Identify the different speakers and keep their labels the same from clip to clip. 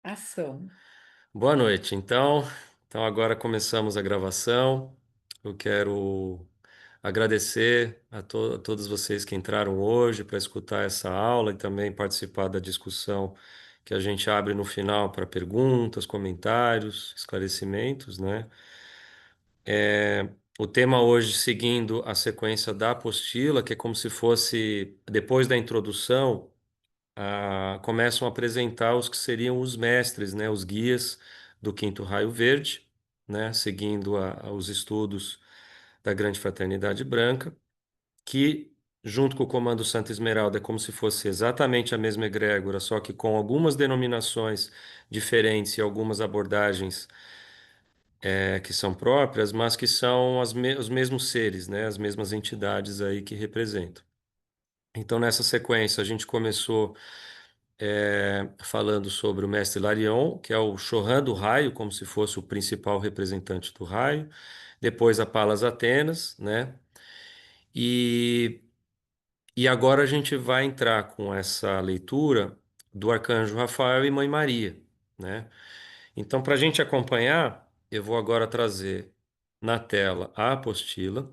Speaker 1: Ação.
Speaker 2: Boa noite. Então agora começamos a gravação. Eu quero agradecer a todos vocês que entraram hoje para escutar essa aula e também participar da discussão que a gente abre no final para perguntas, comentários, esclarecimentos, né? O tema hoje, seguindo a sequência da apostila, que é como se fosse, depois da introdução, começam a apresentar os que seriam os mestres, né, os guias do Quinto Raio Verde, né, seguindo os estudos da Grande Fraternidade Branca, que, junto com o Comando Santa Esmeralda, é como se fosse exatamente a mesma egrégora, só que com algumas denominações diferentes e algumas abordagens que são próprias, mas que são os mesmos seres, né, as mesmas entidades aí que representam. Então, nessa sequência, a gente começou falando sobre o mestre Larion, que é o Chohan do raio, como se fosse o principal representante do raio. Depois a Palas Atenas, né? E, e agora a gente vai entrar com essa leitura do Arcanjo Rafael e Mãe Maria, né? Então, para a gente acompanhar, eu vou agora trazer na tela a apostila.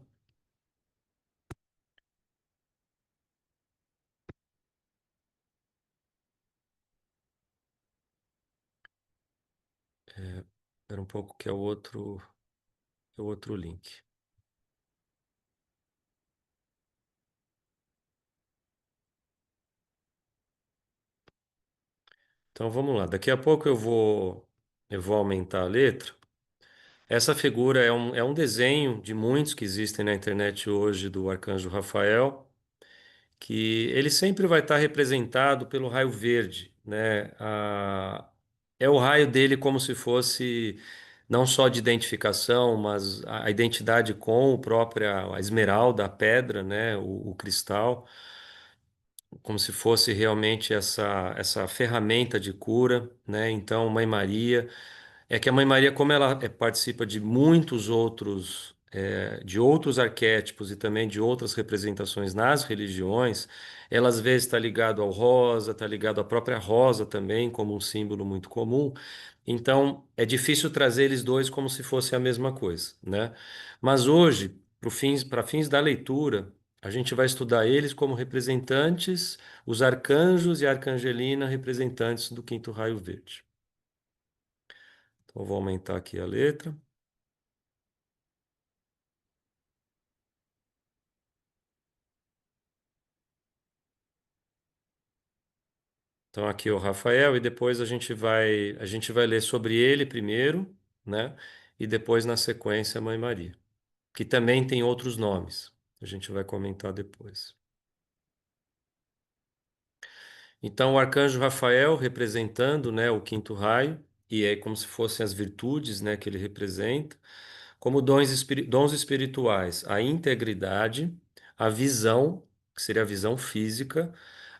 Speaker 2: Espera um pouco que é o outro link. Então vamos lá. Daqui a pouco eu vou aumentar a letra. Essa figura é um desenho de muitos que existem na internet hoje do Arcanjo Rafael, que ele sempre vai estar representado pelo raio verde, né? É o raio dele como se fosse não só de identificação, mas a identidade com o própria a esmeralda, a pedra, né? O cristal, como se fosse realmente essa ferramenta de cura, né? Então, Mãe Maria. É que a Mãe Maria, como ela participa de muitos outros, de outros arquétipos e também de outras representações nas religiões, ela às vezes está ligado ao rosa, está ligado à própria rosa também, como um símbolo muito comum. Então, é difícil trazer eles dois como se fosse a mesma coisa, né? Mas hoje, para fins da leitura, a gente vai estudar eles como representantes, os arcanjos e a arcangelina representantes do quinto raio verde. Então, eu vou aumentar aqui a letra. Então, aqui é o Rafael, e depois a gente vai ler sobre ele primeiro, né? E depois, na sequência, a Mãe Maria, que também tem outros nomes. A gente vai comentar depois. Então, o arcanjo Rafael representando, né, o quinto raio, e é como se fossem as virtudes, né, que ele representa, como dons espirituais, a integridade, a visão, que seria a visão física,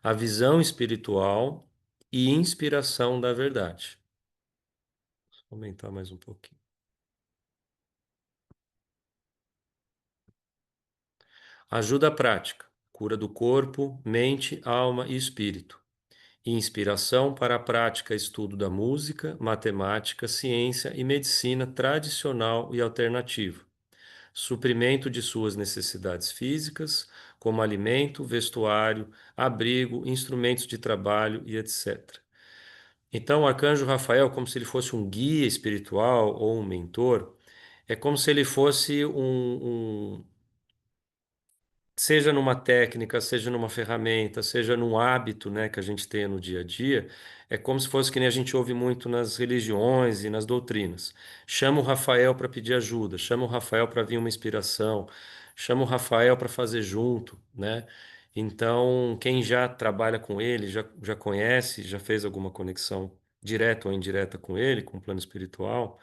Speaker 2: a visão espiritual e inspiração da verdade. Vou aumentar mais um pouquinho. Ajuda prática, cura do corpo, mente, alma e espírito. Inspiração para a prática e estudo da música, matemática, ciência e medicina tradicional e alternativa. Suprimento de suas necessidades físicas, como alimento, vestuário, abrigo, instrumentos de trabalho e etc. Então, o arcanjo Rafael, como se ele fosse um guia espiritual ou um mentor, é como se ele fosse seja numa técnica, seja numa ferramenta, seja num hábito, né, que a gente tenha no dia a dia, é como se fosse que nem a gente ouve muito nas religiões e nas doutrinas. Chama o Rafael para pedir ajuda, chama o Rafael para vir uma inspiração, chama o Rafael para fazer junto, né? Então, quem já trabalha com ele, já conhece, já fez alguma conexão direta ou indireta com ele, com o plano espiritual,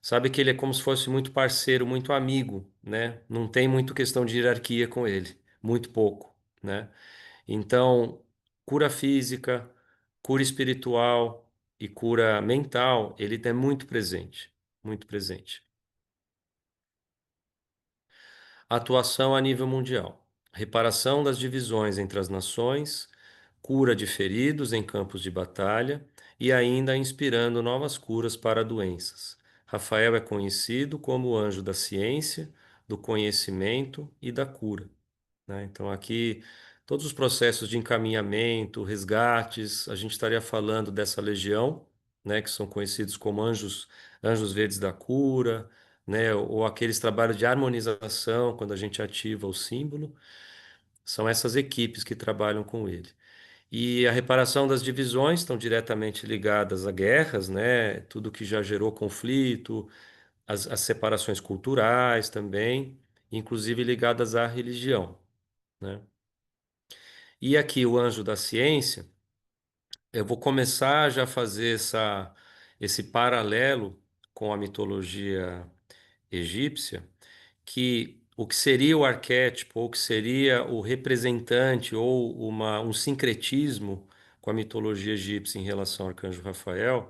Speaker 2: sabe que ele é como se fosse muito parceiro, muito amigo, né? Não tem muito questão de hierarquia com ele, muito pouco, né? Então, cura física, cura espiritual e cura mental, ele é muito presente, muito presente. Atuação a nível mundial, reparação das divisões entre as nações, cura de feridos em campos de batalha e ainda inspirando novas curas para doenças. Rafael é conhecido como o anjo da ciência, do conhecimento e da cura, né? Então, aqui, todos os processos de encaminhamento, resgates, a gente estaria falando dessa legião, né, que são conhecidos como anjos, anjos verdes da cura, né, ou aqueles trabalhos de harmonização, quando a gente ativa o símbolo, são essas equipes que trabalham com ele. E a reparação das divisões estão diretamente ligadas a guerras, né, tudo que já gerou conflito, as separações culturais também, inclusive ligadas à religião, né? E aqui o anjo da ciência, eu vou começar já a fazer esse paralelo com a mitologia egípcia, que o que seria o arquétipo, ou o que seria o representante, ou um sincretismo com a mitologia egípcia em relação ao arcanjo Rafael,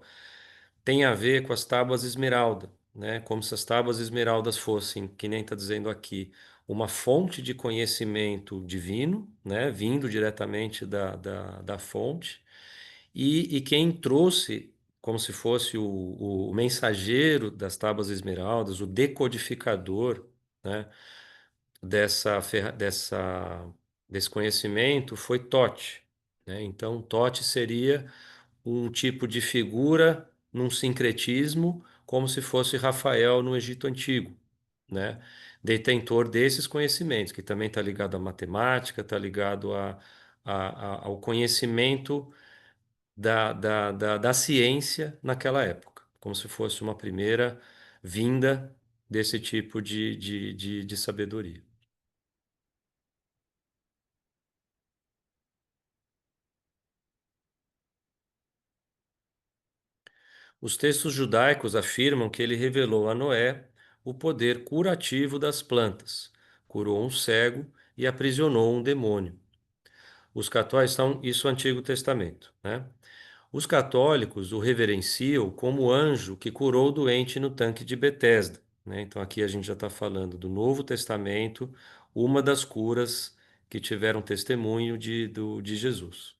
Speaker 2: tem a ver com as tábuas esmeralda, né? Como se as tábuas esmeraldas fossem, que nem está dizendo aqui, uma fonte de conhecimento divino, né? Vindo diretamente da fonte, e quem trouxe, como se fosse o mensageiro das tábuas esmeraldas, o decodificador, né? Desse conhecimento foi Tote, né? Então, Tote seria um tipo de figura num sincretismo, como se fosse Rafael no Egito Antigo, né? Detentor desses conhecimentos, que também está ligado à matemática, está ligado ao conhecimento da ciência naquela época, como se fosse uma primeira vinda desse tipo de sabedoria. Os textos judaicos afirmam que ele revelou a Noé o poder curativo das plantas, curou um cego e aprisionou um demônio. Os católicos são isso é o Antigo Testamento, né? Os católicos o reverenciam como anjo que curou o doente no tanque de Betesda, né? Então aqui a gente já está falando do Novo Testamento, uma das curas que tiveram testemunho de Jesus.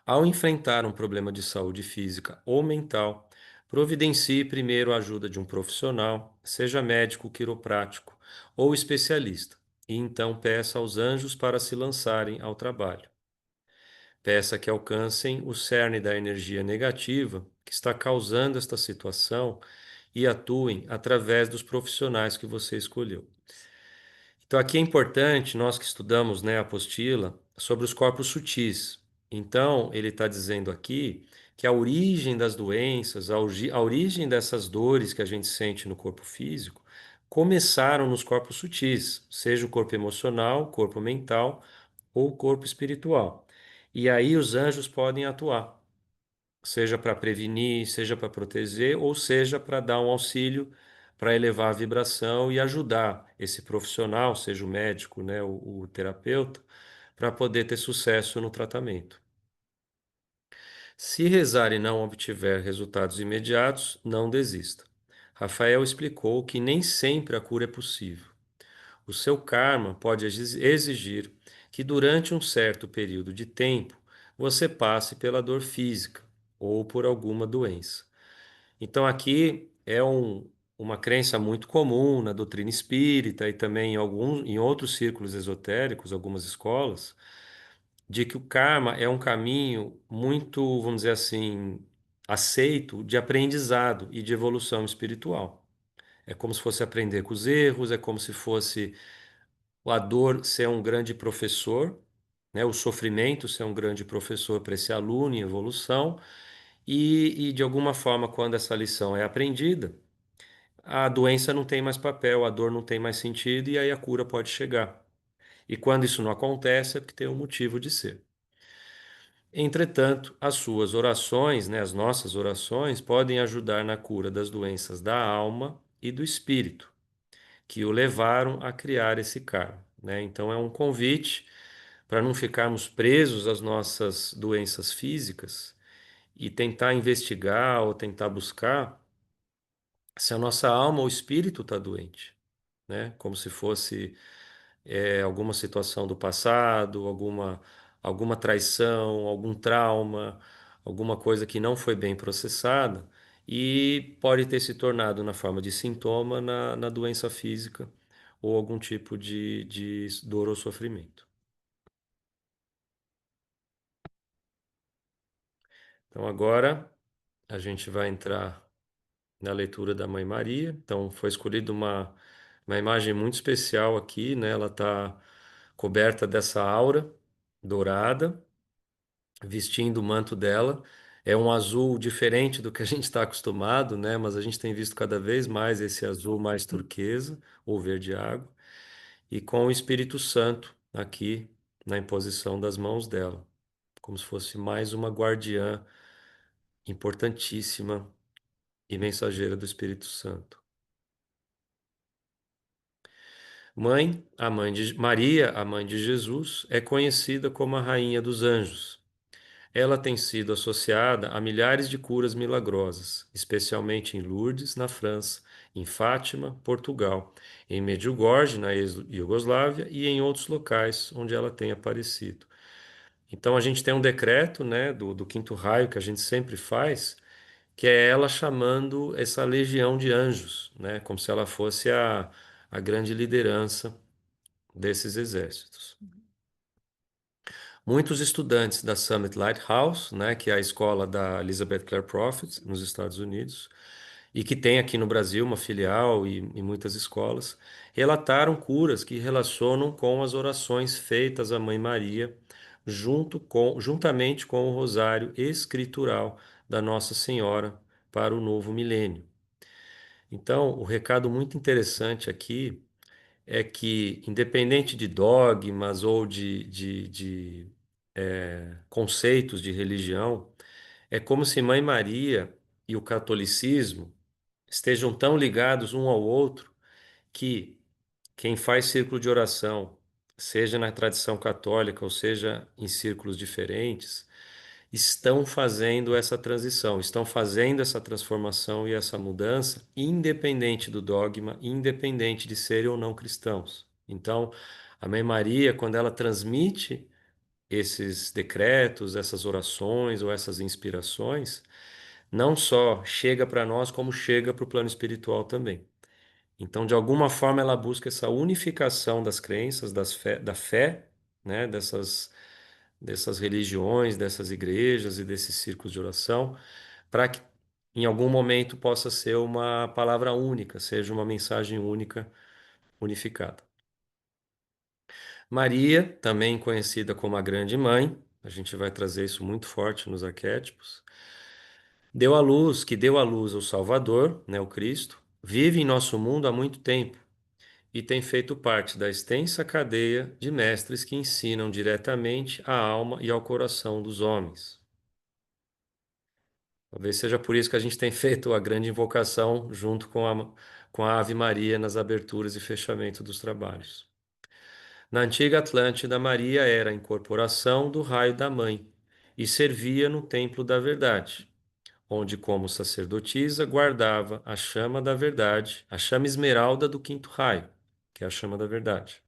Speaker 2: Ao enfrentar um problema de saúde física ou mental, providencie primeiro a ajuda de um profissional, seja médico, quiroprático ou especialista, e então peça aos anjos para se lançarem ao trabalho. Peça que alcancem o cerne da energia negativa que está causando esta situação e atuem através dos profissionais que você escolheu. Então, aqui é importante, nós que estudamos, né, a apostila, sobre os corpos sutis. Então, ele está dizendo aqui que a origem das doenças, a origem dessas dores que a gente sente no corpo físico, começaram nos corpos sutis, seja o corpo emocional, corpo mental ou o corpo espiritual. E aí os anjos podem atuar, seja para prevenir, seja para proteger, ou seja para dar um auxílio para elevar a vibração e ajudar esse profissional, seja o médico, né, o terapeuta, para poder ter sucesso no tratamento. Se rezar e não obtiver resultados imediatos, não desista. Rafael explicou que nem sempre a cura é possível. O seu karma pode exigir que durante um certo período de tempo você passe pela dor física ou por alguma doença. Então, aqui é uma crença muito comum na doutrina espírita e também em outros círculos esotéricos, algumas escolas, de que o karma é um caminho muito, vamos dizer assim, aceito de aprendizado e de evolução espiritual. É como se fosse aprender com os erros, é como se fosse a dor ser um grande professor, né? O sofrimento ser um grande professor para esse aluno em evolução, e de alguma forma, quando essa lição é aprendida, a doença não tem mais papel, a dor não tem mais sentido, e aí a cura pode chegar. E quando isso não acontece, é porque tem um motivo de ser. Entretanto, as suas orações, né, as nossas orações, podem ajudar na cura das doenças da alma e do espírito, que o levaram a criar esse karma, né? Então é um convite para não ficarmos presos às nossas doenças físicas e tentar investigar ou tentar buscar se a nossa alma ou espírito está doente, né? Como se fosse alguma situação do passado, alguma traição, algum trauma, alguma coisa que não foi bem processada e pode ter se tornado na forma de sintoma na doença física ou algum tipo de dor ou sofrimento. Então agora a gente vai entrar na leitura da Mãe Maria. Então foi escolhida uma imagem muito especial aqui, né? Ela está coberta dessa aura dourada, vestindo o manto dela. É um azul diferente do que a gente está acostumado, né? Mas a gente tem visto cada vez mais esse azul mais turquesa ou verde água, e com o Espírito Santo aqui na imposição das mãos dela, como se fosse mais uma guardiã importantíssima e mensageira do Espírito Santo. A mãe de Maria, a mãe de Jesus, é conhecida como a Rainha dos Anjos. Ela tem sido associada a milhares de curas milagrosas, especialmente em Lourdes, na França, em Fátima, Portugal, em Medjugorje, na ex-Iugoslávia, e em outros locais onde ela tem aparecido. Então a gente tem um decreto, né, do quinto raio que a gente sempre faz, que é ela chamando essa legião de anjos, né, como se ela fosse a grande liderança desses exércitos. Muitos estudantes da Summit Lighthouse, né, que é a escola da Elizabeth Clare Prophet nos Estados Unidos, e que tem aqui no Brasil uma filial e muitas escolas, relataram curas que relacionam com as orações feitas à Mãe Maria, juntamente com o rosário escritural da Nossa Senhora para o novo milênio. Então, o recado muito interessante aqui é que, independente de dogmas ou de conceitos de religião, é como se Mãe Maria e o catolicismo estejam tão ligados um ao outro que quem faz círculo de oração, seja na tradição católica ou seja em círculos diferentes, estão fazendo essa transição, estão fazendo essa transformação e essa mudança, independente do dogma, independente de serem ou não cristãos. Então, a Mãe Maria, quando ela transmite esses decretos, essas orações ou essas inspirações, não só chega para nós, como chega para o plano espiritual também. Então, de alguma forma, ela busca essa unificação das crenças, da fé, né, dessas religiões, dessas igrejas e desses círculos de oração, para que em algum momento possa ser uma palavra única, seja uma mensagem única, unificada. Maria, também conhecida como a Grande Mãe, a gente vai trazer isso muito forte nos arquétipos, deu à luz o Salvador, né, o Cristo, vive em nosso mundo há muito tempo e tem feito parte da extensa cadeia de mestres que ensinam diretamente à alma e ao coração dos homens. Talvez seja por isso que a gente tem feito a grande invocação junto com a Ave Maria nas aberturas e fechamento dos trabalhos. Na antiga Atlântida, Maria era a incorporação do raio da Mãe e servia no Templo da Verdade, onde, como sacerdotisa, guardava a chama da verdade, a chama esmeralda do quinto raio, que é a chama da verdade.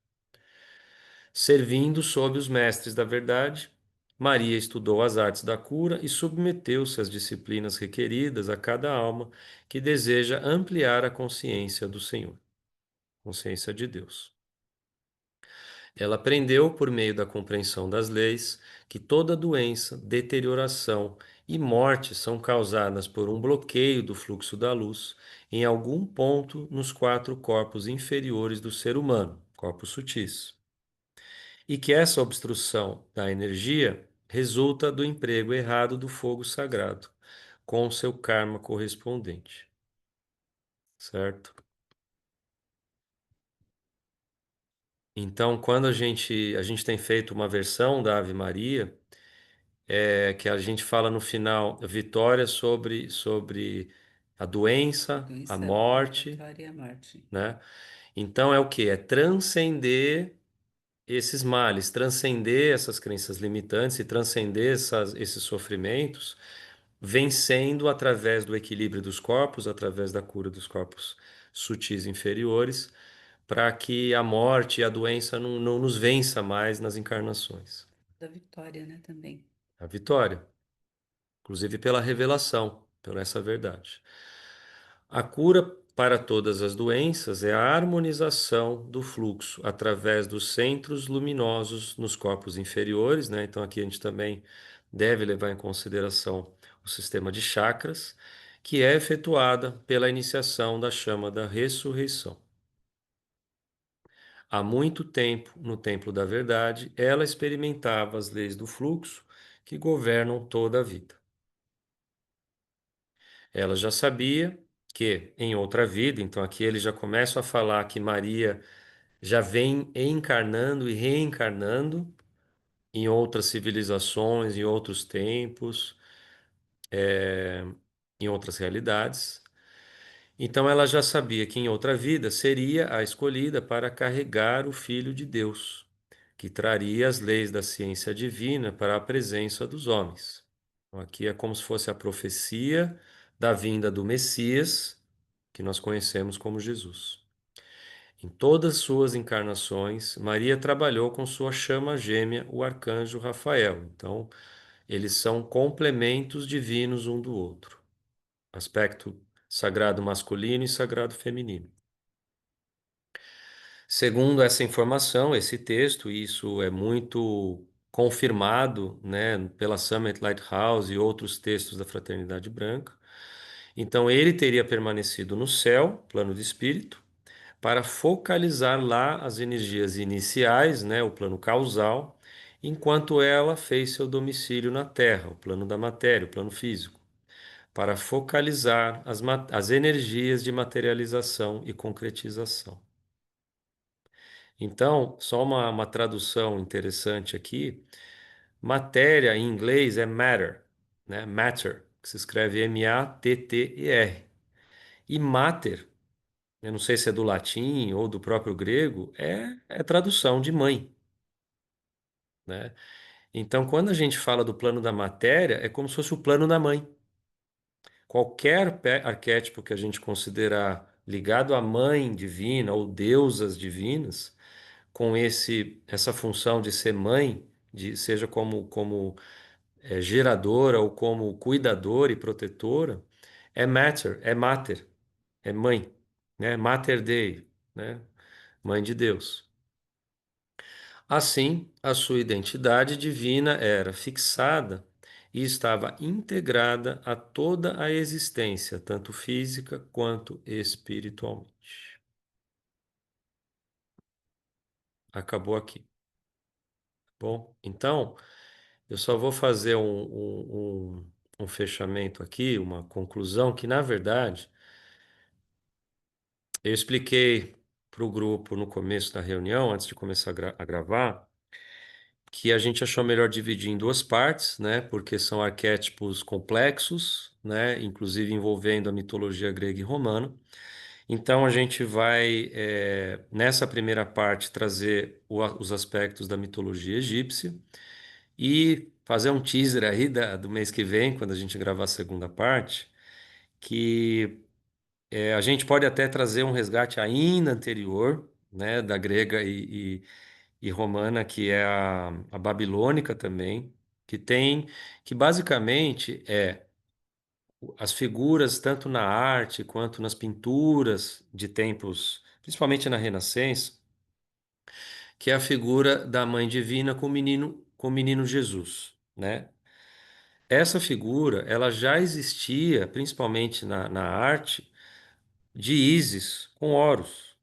Speaker 2: Servindo sob os mestres da verdade, Maria estudou as artes da cura e submeteu-se às disciplinas requeridas a cada alma que deseja ampliar a consciência do Senhor, consciência de Deus. Ela aprendeu, por meio da compreensão das leis, que toda doença, deterioração e morte são causadas por um bloqueio do fluxo da luz em algum ponto nos quatro corpos inferiores do ser humano, corpos sutis, e que essa obstrução da energia resulta do emprego errado do fogo sagrado, com seu karma correspondente, certo? Então, quando a gente tem feito uma versão da Ave Maria, que a gente fala no final, vitória sobre a doença, a
Speaker 1: Doença, a
Speaker 2: morte,
Speaker 1: vitória e a morte.
Speaker 2: né? Então é o que? É transcender esses males, transcender essas crenças limitantes e transcender esses sofrimentos, vencendo através do equilíbrio dos corpos, através da cura dos corpos sutis inferiores, para que a morte e a doença não nos vença mais nas encarnações.
Speaker 1: Da Vitória, né, também.
Speaker 2: a vitória, inclusive pela revelação, por essa verdade. A cura para todas as doenças é a harmonização do fluxo através dos centros luminosos nos corpos inferiores, né? Então aqui a gente também deve levar em consideração o sistema de chakras, que é efetuada pela iniciação da chama da ressurreição. Há muito tempo, no templo da verdade, ela experimentava as leis do fluxo que governam toda a vida. Ela já sabia que em outra vida, então aqui ele já começa a falar que Maria já vem encarnando e reencarnando em outras civilizações, em outros tempos, eh, em outras realidades. Então ela já sabia que em outra vida seria a escolhida para carregar o Filho de Deus, que traria as leis da ciência divina para a presença dos homens. Então, aqui é como se fosse a profecia da vinda do Messias, que nós conhecemos como Jesus. Em todas suas encarnações, Maria trabalhou com sua chama gêmea, o arcanjo Rafael. Então, eles são complementos divinos um do outro. Aspecto sagrado masculino e sagrado feminino. Segundo essa informação, esse texto, e isso é muito confirmado, né, pela Summit Lighthouse e outros textos da Fraternidade Branca. Então, ele teria permanecido no céu, plano de espírito, para focalizar lá as energias iniciais, né, o plano causal, enquanto ela fez seu domicílio na Terra, o plano da matéria, o plano físico, para focalizar as energias de materialização e concretização. Então, só uma tradução interessante aqui: matéria em inglês é matter, né? Matter, que se escreve M-A-T-T-E-R. E mater, eu não sei se é do latim ou do próprio grego, é tradução de mãe, né? Então, quando a gente fala do plano da matéria, é como se fosse o plano da mãe. Qualquer arquétipo que a gente considerar ligado à mãe divina ou deusas divinas, com essa função de ser mãe, de seja como geradora ou como cuidadora e protetora, é mater, é mãe, né? Mater Dei, né? Mãe de Deus. Assim, a sua identidade divina era fixada e estava integrada a toda a existência, tanto física quanto espiritualmente. Acabou aqui. Bom, então, eu só vou fazer um fechamento aqui, uma conclusão, que na verdade eu expliquei para o grupo no começo da reunião, antes de começar a gravar, que a gente achou melhor dividir em duas partes, né? Porque são arquétipos complexos, né? Inclusive envolvendo a mitologia grega e romana. Então a gente vai, nessa primeira parte, trazer os aspectos da mitologia egípcia e fazer um teaser aí do mês que vem, quando a gente gravar a segunda parte, que a gente pode até trazer um resgate ainda anterior, né? Da grega e romana, que é a babilônica também, que tem, que basicamente as figuras, tanto na arte quanto nas pinturas de tempos, principalmente na Renascença, que é a figura da Mãe Divina com o menino Jesus, né? Essa figura, ela já existia, principalmente na arte, de Ísis com Horus.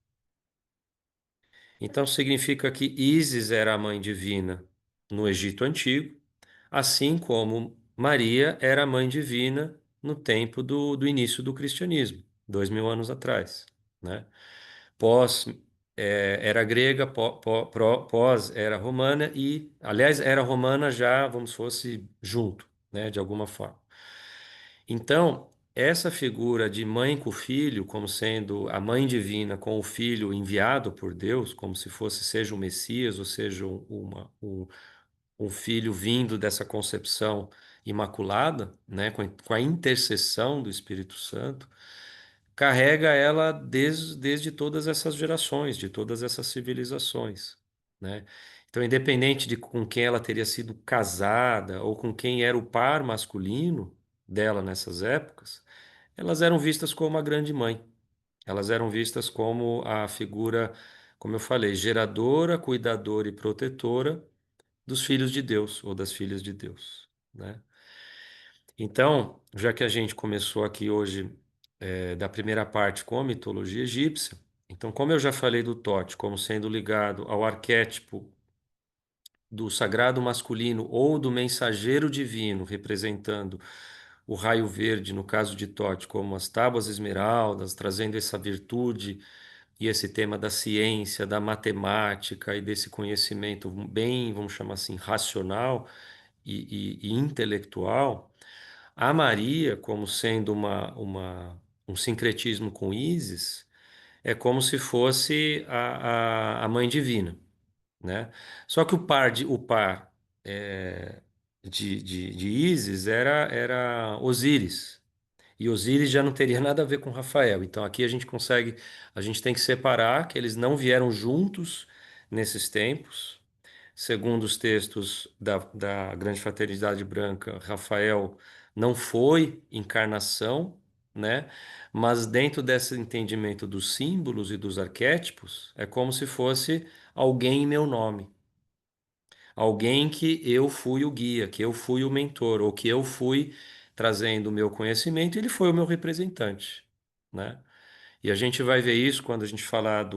Speaker 2: Então significa que Ísis era a mãe divina no Egito Antigo, assim como Maria era a mãe divina no tempo do início do cristianismo, 2000 anos atrás, né? Pós era grega, pós era romana e, aliás, era romana já, vamos se fosse junto, né? De alguma forma. Então, essa figura de mãe com o filho, como sendo a mãe divina com o filho enviado por Deus, como se fosse seja o Messias ou seja um filho vindo dessa concepção imaculada, né, com a intercessão do Espírito Santo, carrega ela desde todas essas gerações, de todas essas civilizações, né? Então, independente de com quem ela teria sido casada ou com quem era o par masculino dela nessas épocas, elas eram vistas como a grande mãe. Elas eram vistas como a figura, como eu falei, geradora, cuidadora e protetora dos filhos de Deus ou das filhas de Deus, né? Então, já que a gente começou aqui hoje, da primeira parte com a mitologia egípcia, então, como eu já falei do Tote como sendo ligado ao arquétipo do sagrado masculino ou do mensageiro divino, representando o raio verde, no caso de Tote, como as tábuas esmeraldas, trazendo essa virtude e esse tema da ciência, da matemática e desse conhecimento bem, vamos chamar assim, racional e intelectual, a Maria, como sendo um sincretismo com Ísis, é como se fosse a mãe divina, né? Só que o par de Ísis era Osíris. E Osíris já não teria nada a ver com Rafael. Então aqui a gente tem que separar que eles não vieram juntos nesses tempos. Segundo os textos da Grande Fraternidade Branca, Rafael não foi encarnação, né? Mas dentro desse entendimento dos símbolos e dos arquétipos, é como se fosse alguém em meu nome. Alguém que eu fui o guia, que eu fui o mentor, ou que eu fui trazendo o meu conhecimento, e ele foi o meu representante, né? E a gente vai ver isso quando a gente falar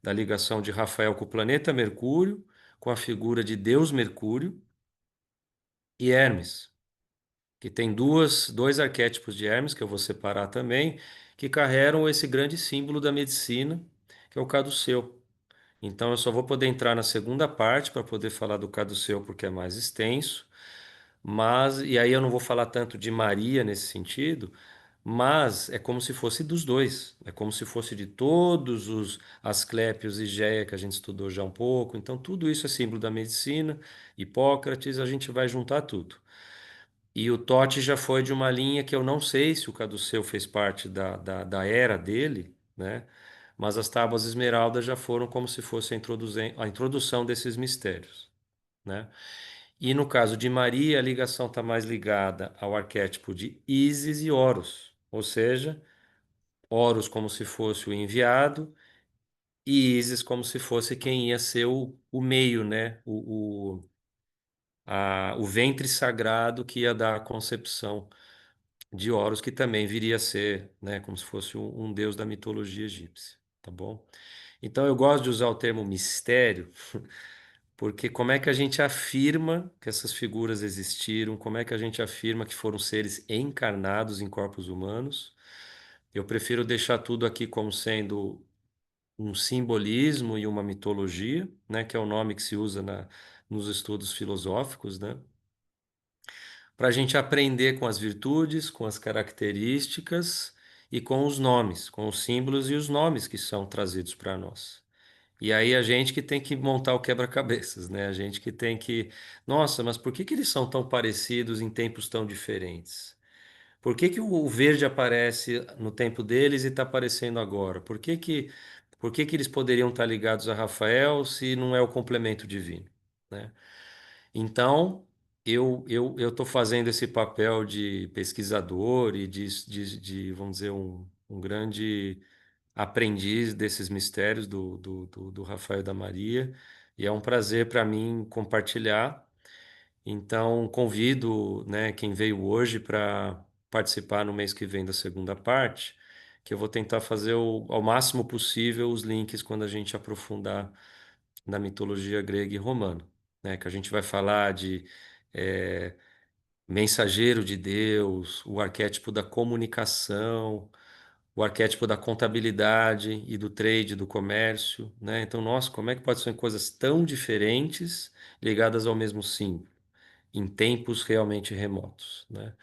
Speaker 2: da ligação de Rafael com o planeta Mercúrio, com a figura de Deus Mercúrio e Hermes, que tem dois arquétipos de Hermes, que eu vou separar também, que carregam esse grande símbolo da medicina, que é o caduceu. Então eu só vou poder entrar na segunda parte para poder falar do caduceu, porque é mais extenso. Mas, e aí eu não vou falar tanto de Maria nesse sentido, mas é como se fosse dos dois. É como se fosse de todos os Asclépios e Géia que a gente estudou já um pouco. Então, tudo isso é símbolo da medicina. Hipócrates, a gente vai juntar tudo. E o Totti já foi de uma linha que eu não sei se o Caduceu fez parte da era dele, né? Mas as tábuas esmeraldas já foram como se fosse a introdução desses mistérios, né? E no caso de Maria, a ligação está mais ligada ao arquétipo de Ísis e Horus, ou seja, Horus como se fosse o enviado e Ísis como se fosse quem ia ser o meio, né? O ventre sagrado que ia dar a concepção de Horus, que também viria a ser, né, como se fosse um deus da mitologia egípcia, tá bom? Então eu gosto de usar o termo mistério. Porque como é que a gente afirma que essas figuras existiram? Como é que a gente afirma que foram seres encarnados em corpos humanos? Eu prefiro deixar tudo aqui como sendo um simbolismo e uma mitologia, né, que é o nome que se usa nos estudos filosóficos, né, para a gente aprender com as virtudes, com as características e com os nomes, com os símbolos e os nomes que são trazidos para nós. E aí a gente que tem que montar o quebra-cabeças, né? A gente que tem que, nossa, mas por que que eles são tão parecidos em tempos tão diferentes? Por que que o verde aparece no tempo deles e está aparecendo agora? Por que que eles poderiam estar ligados a Rafael se não é o complemento divino, né? Então, eu estou fazendo esse papel de pesquisador e vamos dizer, um grande aprendiz desses mistérios do Rafael da Maria, e é um prazer para mim compartilhar. Então, convido, né, quem veio hoje para participar no mês que vem da segunda parte, que eu vou tentar fazer ao máximo possível os links quando a gente aprofundar na mitologia grega e romana, né, que a gente vai falar de eh, mensageiro de Deus, o arquétipo da comunicação, o arquétipo da contabilidade e do trade, do comércio, né? Então, nossa, como é que pode ser coisas tão diferentes ligadas ao mesmo símbolo, em tempos realmente remotos, né?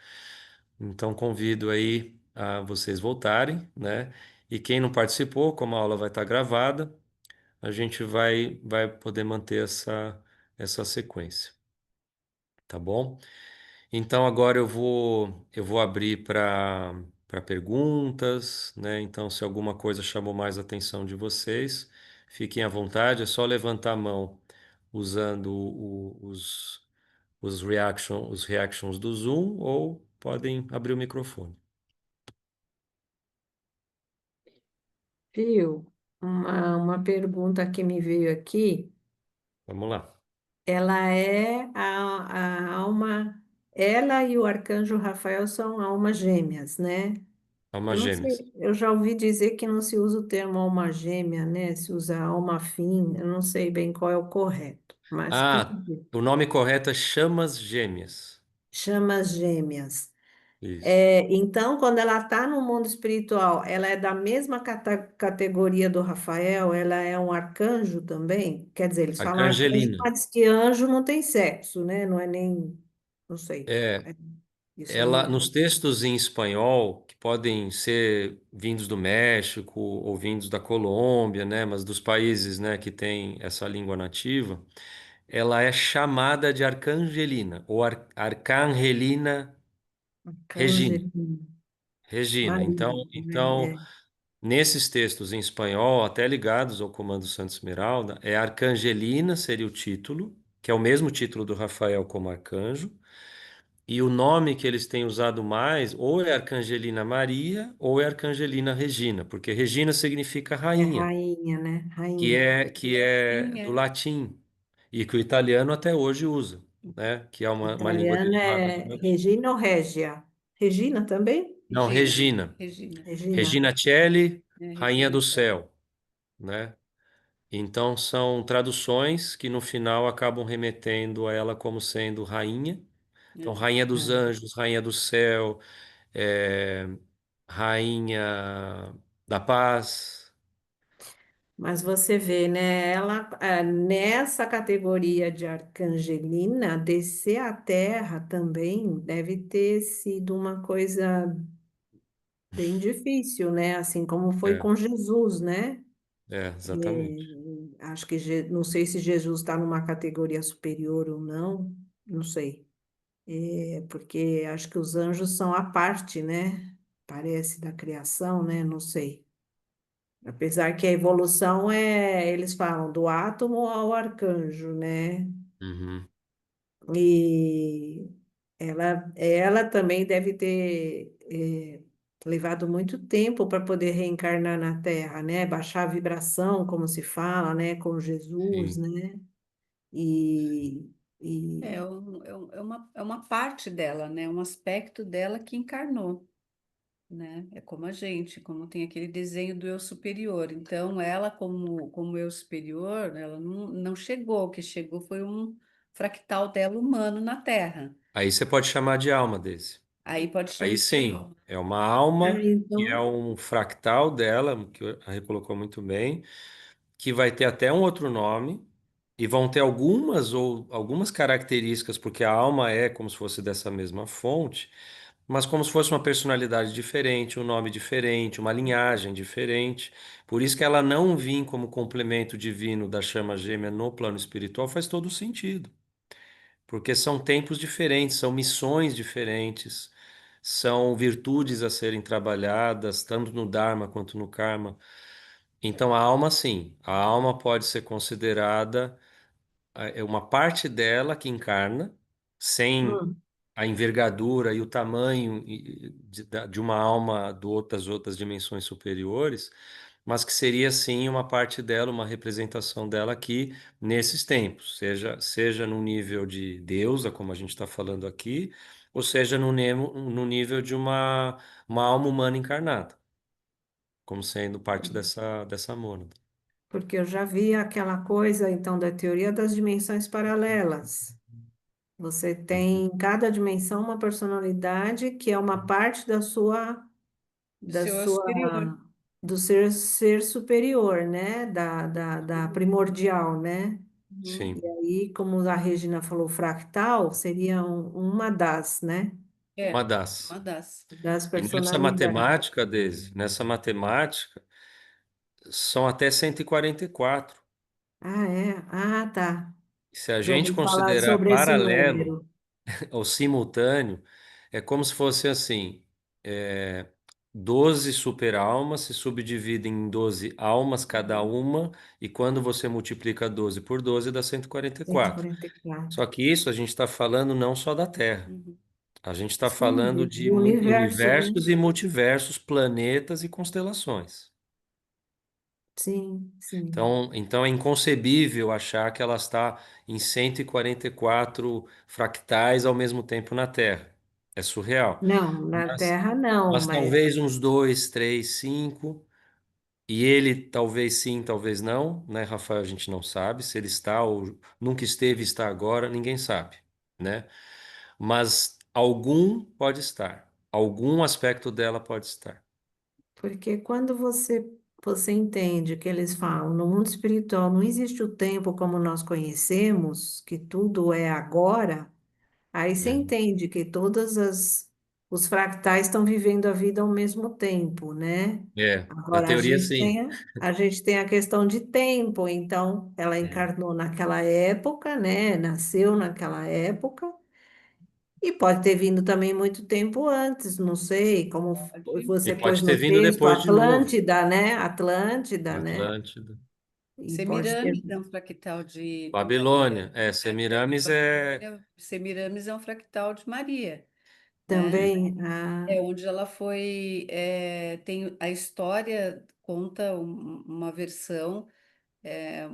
Speaker 2: Então, convido aí a vocês voltarem, né? E quem não participou, como a aula vai estar gravada, a gente vai poder manter essa sequência, tá bom? Então agora eu vou abrir para perguntas, né? Então se alguma coisa chamou mais a atenção de vocês, fiquem à vontade, é só levantar a mão usando os reactions do Zoom ou podem abrir o microfone.
Speaker 1: Viu? Uma pergunta que me veio aqui,
Speaker 2: Vamos lá.
Speaker 1: ela é a alma, ela e o arcanjo Rafael são almas gêmeas, né? Eu
Speaker 2: Almas
Speaker 1: não
Speaker 2: gêmeas.
Speaker 1: sei, eu já ouvi dizer que não se usa o termo alma gêmea, né? Se usa alma afim, eu não sei bem qual é o correto, mas tudo
Speaker 2: Ah,
Speaker 1: bem.
Speaker 2: o nome correto é chamas gêmeas.
Speaker 1: Chamas gêmeas.
Speaker 2: Isso.
Speaker 1: É, então, quando ela está no mundo espiritual, ela é da mesma categoria do Rafael, ela é um arcanjo também? Quer dizer, eles falam arcanjo,
Speaker 2: Arcangelina.
Speaker 1: mas que anjo não tem sexo, né? Não é nem, não sei.
Speaker 2: É,
Speaker 1: É, isso eu
Speaker 2: ela,
Speaker 1: não.
Speaker 2: nos textos em espanhol, que podem ser vindos do México ou vindos da Colômbia, né, mas dos países, né, que têm essa língua nativa, ela é chamada de Arcangelina ou Arcangelina Regina.
Speaker 1: Arcanjo
Speaker 2: Regina.
Speaker 1: Maria,
Speaker 2: Então,
Speaker 1: né?
Speaker 2: nesses textos em espanhol, até ligados ao Comando Santa Esmeralda, é Arcangelina seria o título, que é o mesmo título do Rafael como arcanjo. E o nome que eles têm usado mais, ou é Arcangelina Maria, ou é Arcangelina Regina, porque Regina significa
Speaker 1: É
Speaker 2: rainha,
Speaker 1: rainha, né?
Speaker 2: que
Speaker 1: Rainha.
Speaker 2: é, que é
Speaker 3: Sim,
Speaker 2: do
Speaker 3: é.
Speaker 2: latim, e que o italiano até hoje usa, né? Que é uma língua
Speaker 1: Italiana
Speaker 2: derivada do
Speaker 1: é
Speaker 2: latim.
Speaker 1: Regina ou Régia? Regina também?
Speaker 2: Não,
Speaker 3: Regina,
Speaker 2: Regina.
Speaker 3: Regina,
Speaker 1: Regina.
Speaker 2: Regina Coeli, Rainha
Speaker 3: Regina
Speaker 2: do
Speaker 3: Céu.
Speaker 2: Céu, né? Então são traduções que no final acabam remetendo a ela como sendo rainha. Então,
Speaker 3: É.
Speaker 2: Rainha dos Anjos, Rainha do Céu, é, Rainha da Paz.
Speaker 1: Mas você vê, né? Ela, nessa categoria de Arcangelina, descer à Terra também deve ter sido uma coisa bem difícil, né? Assim como foi
Speaker 2: É,
Speaker 1: com Jesus, né?
Speaker 2: exatamente.
Speaker 1: Acho que não sei se Jesus está numa categoria superior ou não, não sei. Porque acho que os anjos são a parte, né? Parece da criação, né? Não sei. Apesar que a evolução é, eles falam do átomo ao arcanjo, né?
Speaker 2: Uhum,
Speaker 1: E ela também deve ter levado muito tempo para poder reencarnar na Terra, né? Baixar a vibração, como se fala, né? Com Jesus,
Speaker 2: sim.
Speaker 1: né? E,
Speaker 3: É,
Speaker 1: e
Speaker 3: é uma parte dela, né? Um aspecto dela que encarnou, né? É como a gente, como tem aquele desenho do eu superior. Então, ela, como eu superior, ela não chegou. O que chegou foi um fractal dela humano na Terra.
Speaker 2: Aí você pode chamar de alma desse.
Speaker 3: Aí pode
Speaker 2: Aí
Speaker 3: chamar de
Speaker 2: sim,
Speaker 3: alma.
Speaker 2: é uma alma que é
Speaker 1: então,
Speaker 2: um fractal dela, que a Rê colocou muito bem, que vai ter até um outro nome e vão ter algumas características, porque a alma é como se fosse dessa mesma fonte, mas como se fosse uma personalidade diferente, um nome diferente, uma linhagem diferente. Por isso que ela não vir como complemento divino da chama gêmea no plano espiritual faz todo sentido, porque são tempos diferentes, são missões diferentes, são virtudes a serem trabalhadas, tanto no Dharma quanto no Karma. Então, a alma, sim, a alma pode ser considerada é uma parte dela que encarna, sem
Speaker 1: hum,
Speaker 2: a envergadura e o tamanho de uma alma das outras dimensões superiores, mas que seria sim uma parte dela, uma representação dela aqui nesses tempos, seja no nível de deusa, como a gente está falando aqui, ou seja no nível de uma alma humana encarnada, como sendo parte dessa mônada.
Speaker 1: porque eu já vi aquela coisa, então, da teoria das dimensões paralelas. Você tem
Speaker 2: Uhum.
Speaker 1: em cada dimensão uma personalidade que é uma parte
Speaker 3: Do
Speaker 1: da
Speaker 3: seu eu
Speaker 1: sua,
Speaker 3: superior.
Speaker 1: do ser superior, né? Da primordial, né?
Speaker 3: Uhum.
Speaker 1: E
Speaker 2: Sim,
Speaker 1: aí, como a Regina falou, fractal seria uma das, né?
Speaker 2: uma
Speaker 3: É,
Speaker 2: das.
Speaker 3: uma das.
Speaker 1: Das
Speaker 2: E nessa
Speaker 1: personalidades.
Speaker 2: matemática, Daisy, nessa matemática, são até 144.
Speaker 1: Ah, é? Ah, tá.
Speaker 2: Se a
Speaker 1: Já
Speaker 2: gente
Speaker 1: ouvi falar
Speaker 2: considerar
Speaker 1: sobre esse
Speaker 2: paralelo
Speaker 1: número.
Speaker 2: ou simultâneo, é como se fosse assim: 12 super-almas se subdividem em 12 almas cada
Speaker 3: Uhum.
Speaker 2: uma, e quando você multiplica 12 por 12 dá 144.
Speaker 1: 144.
Speaker 2: Só que isso a gente está falando não só da Terra,
Speaker 3: Uhum.
Speaker 2: a gente está
Speaker 1: Sim,
Speaker 2: falando de
Speaker 1: do universo, né?
Speaker 2: universos e multiversos, planetas e constelações.
Speaker 1: Sim, sim.
Speaker 2: Então é inconcebível achar que ela está em 144 fractais ao mesmo tempo na Terra. É surreal.
Speaker 1: Não, na
Speaker 2: Mas,
Speaker 1: Terra não,
Speaker 2: mas
Speaker 1: mas
Speaker 2: talvez uns dois, três, cinco. E ele talvez sim, talvez não, né, Rafael? A gente não sabe se ele está ou nunca esteve, está agora, ninguém sabe, né? Mas algum pode estar, algum aspecto dela pode estar.
Speaker 1: porque quando você entende que eles falam no mundo espiritual não existe o tempo como nós conhecemos, que tudo é agora, aí você
Speaker 2: É,
Speaker 1: entende que todas as os fractais estão vivendo a vida ao mesmo tempo, né?
Speaker 2: na
Speaker 1: Agora
Speaker 2: teoria sim.
Speaker 1: a gente tem a questão de tempo, então ela
Speaker 2: É.
Speaker 1: encarnou naquela época, né? Nasceu naquela época. E pode ter vindo também muito tempo antes, não sei, como
Speaker 3: Pode.
Speaker 2: E
Speaker 1: você pôs
Speaker 2: pode ter
Speaker 1: no
Speaker 2: vindo
Speaker 1: texto,
Speaker 2: depois de novo,
Speaker 1: Atlântida, né? Atlântida, né?
Speaker 2: Atlântida.
Speaker 1: E pode ter
Speaker 3: Semiramis é um fractal de Maria.
Speaker 2: Babilônia, Semiramis é,
Speaker 3: Semiramis é um fractal de Maria, né?
Speaker 1: também,
Speaker 3: É onde ela foi. Tem a história conta uma versão é,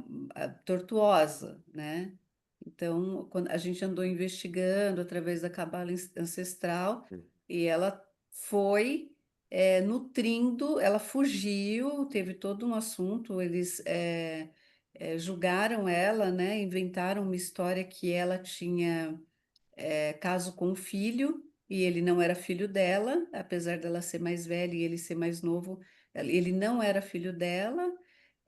Speaker 3: tortuosa, né? Então, quando a gente andou investigando através da cabala ancestral e ela foi nutrindo, ela fugiu, teve todo um assunto, eles julgaram ela, né? Inventaram uma história que ela tinha caso com um filho, e ele não era filho dela, apesar dela ser mais velha e ele ser mais novo, ele não era filho dela,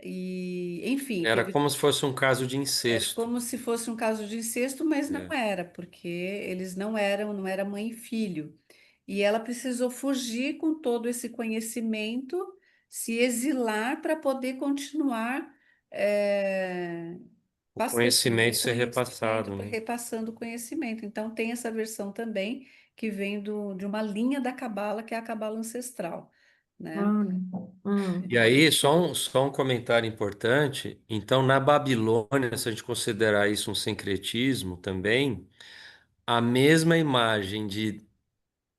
Speaker 3: e enfim,
Speaker 2: era
Speaker 3: teve
Speaker 2: como se fosse um caso de incesto.
Speaker 3: como se fosse um caso de incesto, mas não
Speaker 2: É.
Speaker 3: era, porque eles não era mãe e filho. E ela precisou fugir com todo esse conhecimento, se exilar para poder continuar
Speaker 2: O
Speaker 3: passando o
Speaker 2: conhecimento ser
Speaker 3: conhecimento,
Speaker 2: repassado, né?
Speaker 3: repassando o conhecimento. Então, tem essa versão também que vem de uma linha da cabala, que é a cabala ancestral, né?
Speaker 1: ah,
Speaker 2: E aí, só um comentário importante. Então, na Babilônia, se a gente considerar isso um sincretismo também, a mesma imagem de.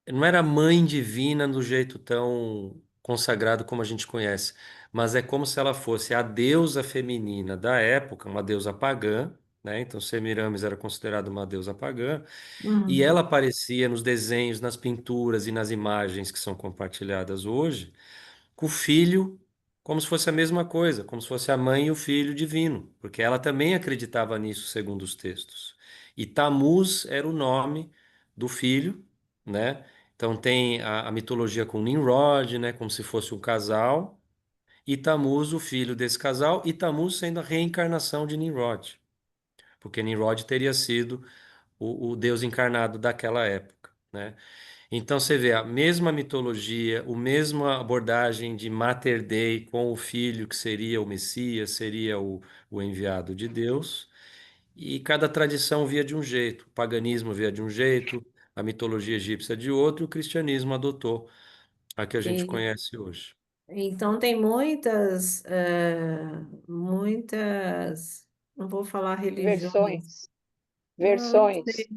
Speaker 2: Não era mãe divina do jeito tão consagrado como a gente conhece, mas é como se ela fosse a deusa feminina da época, uma deusa pagã, né? Então, Semiramis era considerada uma deusa pagã, e ela
Speaker 1: hum,
Speaker 2: aparecia nos desenhos, nas pinturas e nas imagens que são compartilhadas hoje com o filho, como se fosse a mesma coisa, como se fosse a mãe e o filho divino, porque ela também acreditava nisso, segundo os textos. E Tamuz era o nome do filho, né? Então tem a mitologia com Nimrod, né? Como se fosse um casal, e Tamuz, o filho desse casal, e Tamuz sendo a reencarnação de Nimrod, porque Nimrod teria sido o Deus encarnado daquela época, né? Então você vê a mesma mitologia, a mesma abordagem de Mater Dei com o filho que seria o Messias, seria o enviado de Deus, e cada tradição via de um jeito. O paganismo via de um jeito, a mitologia egípcia de outro, e o cristianismo adotou a que a gente
Speaker 1: e-
Speaker 2: conhece hoje.
Speaker 1: então tem muitas, não vou falar religiões,
Speaker 4: Versões,
Speaker 1: não
Speaker 4: versões.
Speaker 1: sei.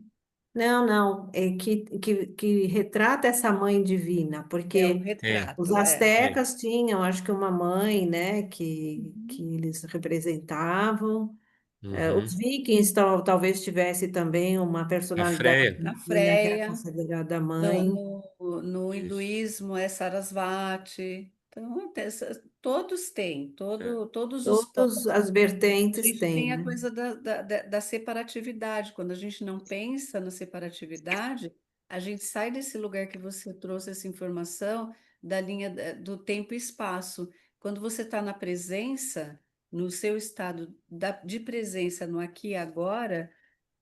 Speaker 1: Não, não, é que retrata essa mãe divina,
Speaker 3: É um
Speaker 1: porque
Speaker 2: Tem,
Speaker 1: os
Speaker 3: retrato,
Speaker 2: tem.
Speaker 1: astecas tinham, acho que uma mãe, né, que
Speaker 3: Uhum.
Speaker 1: eles representavam. Os
Speaker 2: Uhum.
Speaker 1: vikings talvez tivesse também uma
Speaker 2: A
Speaker 1: personalidade
Speaker 2: Freia,
Speaker 3: A
Speaker 1: divina que era
Speaker 3: Freia.
Speaker 1: considerada
Speaker 3: No,
Speaker 1: mãe.
Speaker 3: no
Speaker 2: isso.
Speaker 3: hinduísmo é Sarasvati. Então, todos têm,
Speaker 2: É.
Speaker 3: todos os
Speaker 1: Todas
Speaker 3: povos.
Speaker 1: as
Speaker 3: A
Speaker 1: vertentes
Speaker 3: gente
Speaker 1: têm,
Speaker 3: tem a
Speaker 1: né?
Speaker 3: coisa da separatividade. Quando a gente não pensa na separatividade, a gente sai desse lugar que você trouxe essa informação da linha do tempo e espaço. Quando você está na presença, no seu estado de presença no aqui e agora,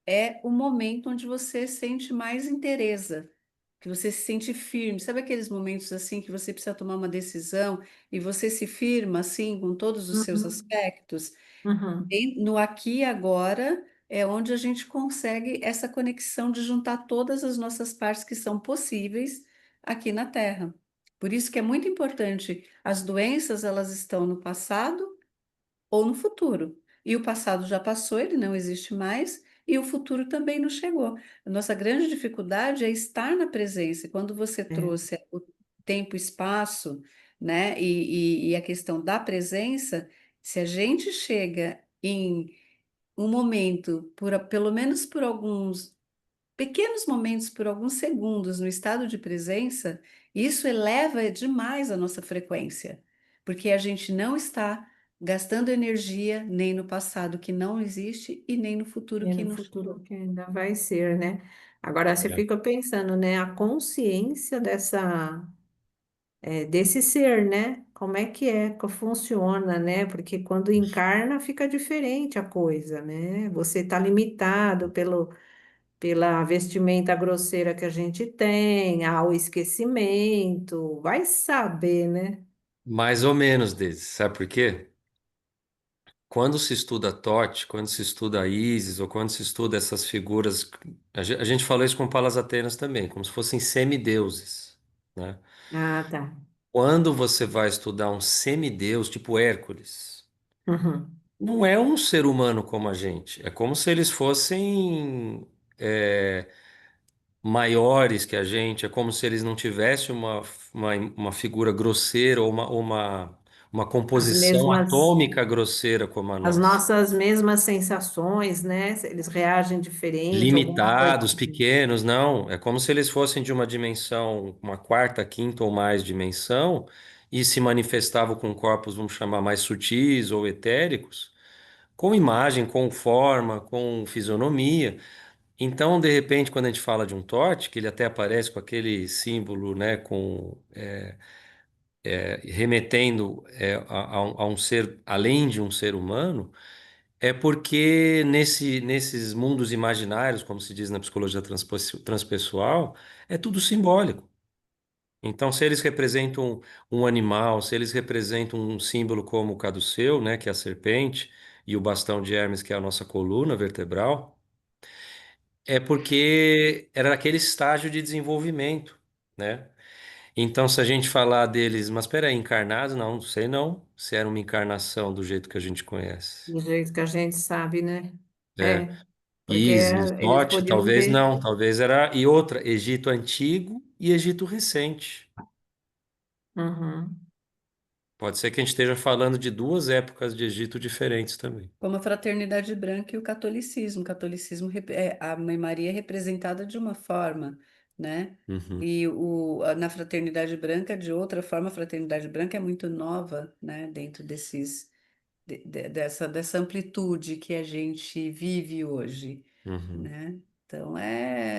Speaker 3: é o momento onde você sente mais inteireza, que você se sente firme. Sabe aqueles momentos assim que você precisa tomar uma decisão e você se firma assim com todos os seus
Speaker 1: Uhum,
Speaker 3: aspectos?
Speaker 1: uhum.
Speaker 3: No aqui e agora é onde a gente consegue essa conexão de juntar todas as nossas partes que são possíveis aqui na Terra. Por isso que é muito importante, as doenças elas estão no passado ou no futuro. E o passado já passou, ele não existe mais, e o futuro também não chegou. A nossa grande dificuldade é estar na presença. E quando você
Speaker 1: É,
Speaker 3: trouxe o tempo e espaço, né, e a questão da presença, se a gente chega em um momento, pelo menos por alguns pequenos momentos, por alguns segundos, no estado de presença, isso eleva demais a nossa frequência, porque a gente não está gastando energia nem no passado que não existe e nem no futuro
Speaker 1: e
Speaker 3: que
Speaker 1: no
Speaker 3: não
Speaker 1: futuro
Speaker 3: chegou.
Speaker 1: que ainda vai ser, né? Agora você
Speaker 2: É.
Speaker 1: fica pensando, né? A consciência desse ser, né? Como que funciona, né? Porque quando encarna fica diferente a coisa, né? Você está limitado pela vestimenta grosseira que a gente tem, ao esquecimento, vai saber, né?
Speaker 2: Mais ou menos desses, sabe por quê? Quando se estuda Tote, quando se estuda Ísis, ou quando se estuda essas figuras, a gente falou isso com Palas Atenas também, como se fossem semideuses, né?
Speaker 1: Ah, tá.
Speaker 2: Quando você vai estudar um semideus, tipo Hércules,
Speaker 1: Uhum.
Speaker 2: não é um ser humano como a gente, é como se eles fossem é, maiores que a gente, é como se eles não tivessem uma figura grosseira ou uma
Speaker 1: As
Speaker 2: composição
Speaker 1: mesmas,
Speaker 2: atômica grosseira como a
Speaker 1: as
Speaker 2: nossa.
Speaker 1: nossas mesmas sensações, né? Eles reagem diferente, alguma coisa
Speaker 2: Limitados,
Speaker 1: assim.
Speaker 2: pequenos, não. É como se eles fossem de uma dimensão, uma quarta, quinta ou mais dimensão, e se manifestavam com corpos, vamos chamar, mais sutis ou etéricos, com imagem, com forma, com fisionomia. Então, de repente, quando a gente fala de um Tote, que ele até aparece com aquele símbolo, né, remetendo a um ser além de um ser humano. É porque nesses mundos imaginários, como se diz na psicologia transpessoal, é tudo simbólico. Então, se eles representam um animal, se eles representam um símbolo como o caduceu, né, que é a serpente, e o bastão de Hermes, que é a nossa coluna vertebral, é porque era aquele estágio de desenvolvimento, né? Então, se a gente falar deles, mas espera aí, encarnados? Não, não sei não, se era uma encarnação do jeito que a gente conhece.
Speaker 1: Do jeito que a gente sabe, né?
Speaker 2: É.
Speaker 1: É, porque
Speaker 2: Isis,
Speaker 1: eles
Speaker 2: Tote,
Speaker 1: podiam
Speaker 2: talvez
Speaker 1: ter.
Speaker 2: não, talvez era. E outra, Egito Antigo e Egito Recente.
Speaker 1: Uhum.
Speaker 2: Pode ser que a gente esteja falando de duas épocas de Egito diferentes também.
Speaker 3: Como a fraternidade branca e o catolicismo. O catolicismo, a Mãe Maria é representada de uma forma, né?
Speaker 2: Uhum,
Speaker 3: E na fraternidade branca, de outra forma, a fraternidade branca é muito nova, né? Dentro dessa amplitude que a gente vive hoje,
Speaker 2: uhum.
Speaker 3: né? Então,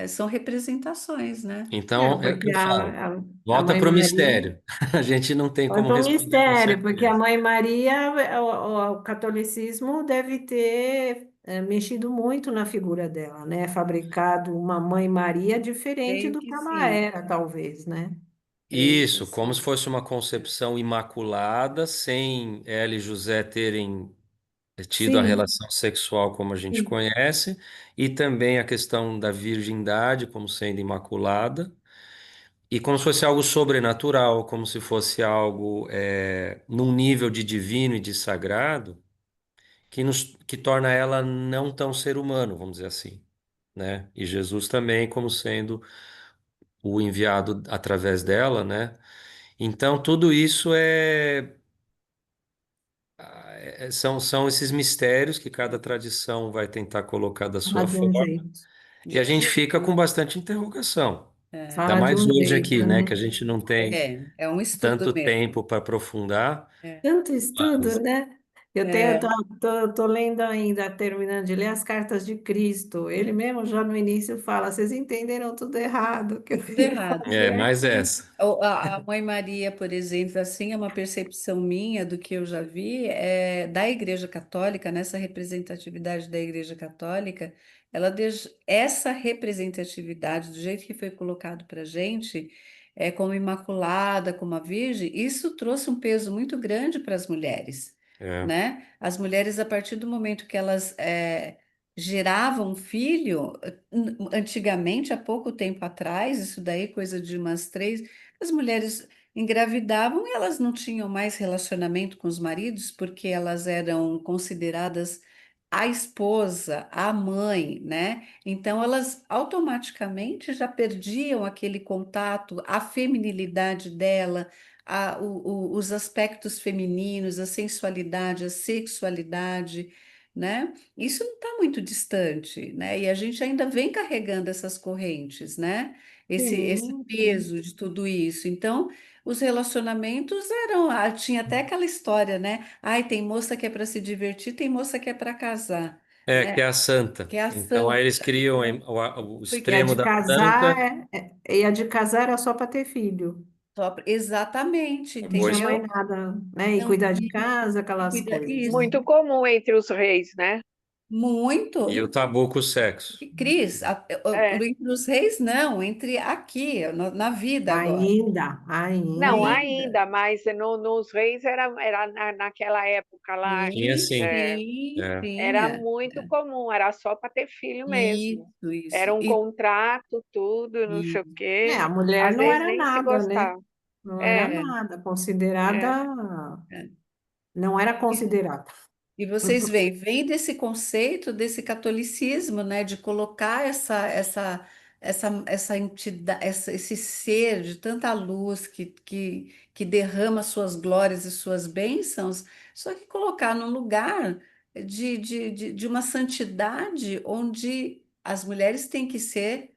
Speaker 3: são representações, né?
Speaker 2: Então, é o que
Speaker 1: Porque
Speaker 2: eu falo.
Speaker 1: a
Speaker 2: Volta
Speaker 1: Mãe
Speaker 2: para o
Speaker 1: Maria.
Speaker 2: mistério. A gente não tem
Speaker 1: Foi
Speaker 2: como
Speaker 1: para um
Speaker 2: responder com
Speaker 1: mistério, porque a
Speaker 2: certeza.
Speaker 1: Mãe Maria, o catolicismo deve ter mexido muito na figura dela, né? Fabricado uma Mãe Maria diferente
Speaker 3: Creio
Speaker 1: do
Speaker 3: que
Speaker 1: que ela
Speaker 3: sim,
Speaker 1: era, talvez, né?
Speaker 3: creio que
Speaker 2: Isso, como se
Speaker 3: sim.
Speaker 2: fosse uma concepção imaculada, sem ela e José terem tido a
Speaker 1: Sim,
Speaker 2: relação sexual como a gente
Speaker 1: sim.
Speaker 2: conhece, e também a questão da virgindade como sendo imaculada, e como se fosse algo sobrenatural, como se fosse algo num nível de divino e de sagrado, que torna ela não tão ser humano, vamos dizer assim, né? E Jesus também como sendo o enviado através dela, né? Então, tudo isso são esses mistérios que cada tradição vai tentar colocar da sua
Speaker 1: Fala de um
Speaker 2: forma.
Speaker 1: jeito.
Speaker 2: E a gente fica com bastante interrogação. Ainda
Speaker 1: Fala de
Speaker 2: mais
Speaker 1: um
Speaker 2: hoje aqui,
Speaker 1: jeito,
Speaker 2: né? Que
Speaker 1: né?
Speaker 2: a gente não tem
Speaker 3: É um estudo
Speaker 2: tanto
Speaker 3: mesmo.
Speaker 2: tempo para aprofundar.
Speaker 3: É,
Speaker 1: Tanto estudo,
Speaker 2: Mas
Speaker 1: né?
Speaker 3: é,
Speaker 1: Tô lendo ainda, terminando de ler as cartas de Cristo. Ele mesmo já no início fala, vocês entenderam tudo errado que eu
Speaker 3: tudo
Speaker 1: queria
Speaker 3: errado.
Speaker 2: é
Speaker 1: fazer
Speaker 2: mais
Speaker 1: aqui.
Speaker 2: essa.
Speaker 3: A Mãe Maria, por exemplo, assim, é uma percepção minha do que eu já vi, da Igreja Católica, nessa representatividade da Igreja Católica, essa representatividade, do jeito que foi colocado para a gente, como Imaculada, como a Virgem, isso trouxe um peso muito grande para as mulheres,
Speaker 2: É,
Speaker 3: né? As mulheres, a partir do momento que elas geravam um filho, antigamente, há pouco tempo atrás, isso daí, coisa de umas três, as mulheres engravidavam e elas não tinham mais relacionamento com os maridos porque elas eram consideradas a esposa, a mãe, né? Então elas automaticamente já perdiam aquele contato, a feminilidade dela, os aspectos femininos, a sensualidade, a sexualidade, né? Isso não está muito distante, né? E a gente ainda vem carregando essas correntes, né? Esse
Speaker 1: Sim, sim.
Speaker 3: peso de tudo isso. Então, os relacionamentos eram, tinha até aquela história, né? Ai, tem moça que é para se divertir, tem moça que é para casar,
Speaker 2: É,
Speaker 3: né?
Speaker 2: que é a santa.
Speaker 3: Que é a
Speaker 2: Então aí eles
Speaker 3: santa.
Speaker 2: criam
Speaker 3: Então,
Speaker 2: o
Speaker 1: Porque a
Speaker 2: extremo
Speaker 1: de
Speaker 2: da
Speaker 1: casar
Speaker 2: santa,
Speaker 1: e a de casar era só para ter filho.
Speaker 3: exatamente,
Speaker 1: Não tinha
Speaker 2: pois
Speaker 1: mais
Speaker 3: entendeu?
Speaker 1: nada, né? E
Speaker 3: Não,
Speaker 1: cuidar de casa, aquelas coisas, né?
Speaker 3: isso,
Speaker 4: Muito comum entre os reis, né?
Speaker 2: e
Speaker 3: muito.
Speaker 2: o tabu com o sexo.
Speaker 3: Cris,
Speaker 4: É.
Speaker 3: entre os reis, não, entre aqui, na vida agora.
Speaker 4: Não,
Speaker 1: Ainda.
Speaker 3: Ainda.
Speaker 4: ainda, mas nos reis era naquela época lá,
Speaker 2: Tinha
Speaker 3: Sim,
Speaker 2: sim.
Speaker 3: sim,
Speaker 2: É.
Speaker 4: era
Speaker 3: tinha.
Speaker 4: muito comum, era só para ter filho mesmo.
Speaker 3: Isso, isso.
Speaker 4: Era um contrato, tudo, não sei o
Speaker 3: E
Speaker 4: quê.
Speaker 1: A mulher
Speaker 4: Às
Speaker 1: não
Speaker 4: vezes
Speaker 1: era
Speaker 4: nem se
Speaker 1: nada, né?
Speaker 4: gostava.
Speaker 1: Não era
Speaker 4: É,
Speaker 1: nada,
Speaker 4: é.
Speaker 1: considerada, não era considerada.
Speaker 3: E vocês veem, vem desse conceito, desse catolicismo, né, de colocar essa entidade, esse ser de tanta luz que derrama suas glórias e suas bênçãos, só que colocar num lugar de uma santidade onde as mulheres têm que ser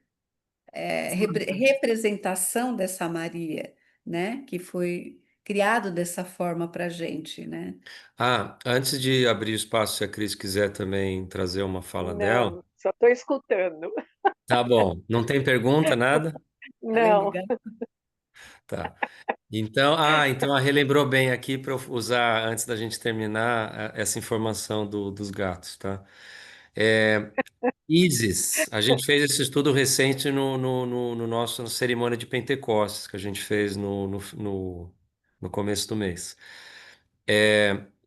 Speaker 3: representação dessa Maria, né, que foi criado dessa forma para a gente, né?
Speaker 2: Ah, antes de abrir o espaço, se a Cris quiser também trazer uma fala dela,
Speaker 4: Não, só estou escutando.
Speaker 2: tá bom. Não tem pergunta, nada?
Speaker 3: Ela é
Speaker 4: Não,
Speaker 3: ligada.
Speaker 2: Tá. Então ela relembrou bem aqui para eu usar antes da gente terminar essa informação dos gatos, tá? É, Isis, a gente fez esse estudo recente no nosso cerimônia de Pentecostes, que a gente fez no começo do mês.